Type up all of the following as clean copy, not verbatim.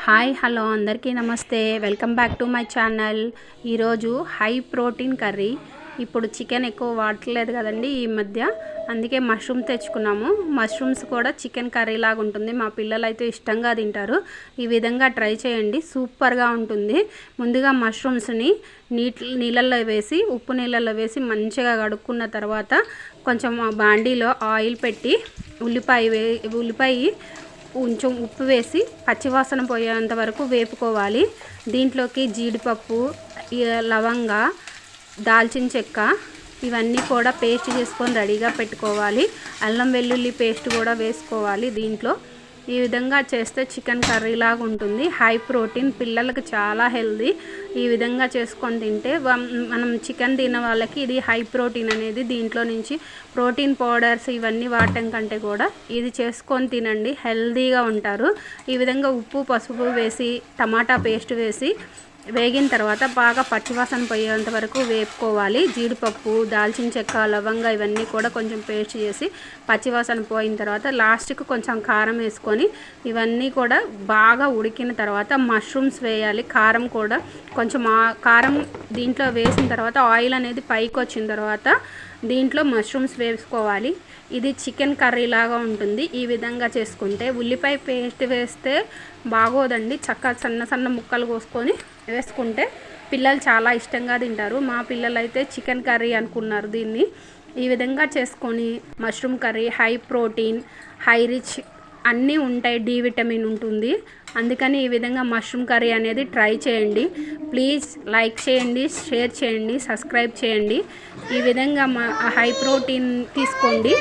Hi hello అందరికీ నమస్తే. Welcome back to my channel. ఈరోజు హై ప్రోటీన్ కర్రీ. ఇప్పుడు చికెన్ ఎక్కువ వాడట్లేదు కదండి ఈ మధ్య, అందుకే మష్రూమ్ తెచ్చుకున్నాము. మష్రూమ్స్ కూడా చికెన్ కర్రీ లాగా ఉంటుంది. మా పిల్లలు అయితే ఇష్టంగా తింటారు. ఈ విధంగా ట్రై చేయండి, సూపర్గా ఉంటుంది. ముందుగా మష్రూమ్స్ని నీళ్ళల్లో వేసి, ఉప్పు నీళ్ళల్లో వేసి మంచిగా కడుక్కున్న తర్వాత కొంచెం బాండీలో ఆయిల్ పెట్టి ఉల్లిపాయ కొంచెం ఉప్పు వేసి పచ్చివాసన పోయేంత వరకు వేపుకోవాలి. దీంట్లోకి జీడిపప్పు, లవంగ, దాల్చిన చెక్క ఇవన్నీ కూడా పేస్ట్ చేసుకొని రెడీగా పెట్టుకోవాలి. అల్లం వెల్లుల్లి పేస్ట్ కూడా వేసుకోవాలి దీంట్లో. ఈ విధంగా చేస్తే చికెన్ కర్రీ లాగా ఉంటుంది. హై ప్రోటీన్, పిల్లలకు చాలా హెల్దీ. ఈ విధంగా చేసుకొని తింటే మనం చికెన్ తిన్న వాళ్ళకి ఇది హై ప్రోటీన్ అనేది. దీంట్లో నుంచి ప్రోటీన్ పౌడర్స్ ఇవన్నీ వాడటం కంటే కూడా ఇది చేసుకొని తినండి, హెల్దీగా ఉంటారు. ఈ విధంగా ఉప్పు పసుపు వేసి టమాటా పేస్ట్ వేసి వేగిన తర్వాత బాగా పచ్చివాసన పోయేంత వరకు వేపుకోవాలి. జీడిపప్పు, దాల్చిన చెక్క, లవంగా ఇవన్నీ కూడా కొంచెం పేస్ట్ చేసి పచ్చివాసన పోయిన తర్వాత లాస్ట్కి కొంచెం కారం వేసుకొని ఇవన్నీ కూడా బాగా ఉడికిన తర్వాత మష్రూమ్స్ వేయాలి. కారం కూడా కొంచెం కారం దీంట్లో వేసిన తర్వాత ఆయిల్ అనేది పైకి వచ్చిన తర్వాత దీంట్లో మష్రూమ్స్ వేసుకోవాలి. ఇది చికెన్ కర్రీ లాగా ఉంటుంది. ఈ విధంగా చేసుకుంటే ఉల్లిపాయ పేస్ట్ వేస్తే బాగోదండి. చక్కగా సన్న సన్న ముక్కలు కోసుకొని వేసుకుంటే పిల్లలు చాలా ఇష్టంగా తింటారు. మా పిల్లలు అయితే చికెన్ కర్రీ అనుకున్నారు దీన్ని. ఈ విధంగా చేసుకొని mushroom curry high protein, high rich అన్నీ ఉంటాయి, డి విటమిన్ ఉంటుంది. అందుకని ఈ విధంగా మష్రూమ్ కర్రీ అనేది ట్రై చేయండి. ప్లీజ్ లైక్ చేయండి, షేర్ చేయండి, సబ్స్క్రైబ్ చేయండి. ఈ విధంగా హై ప్రోటీన్ తీసుకోండి.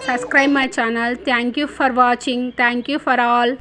Subscribe my channel. Thank you for watching. Thank you for all.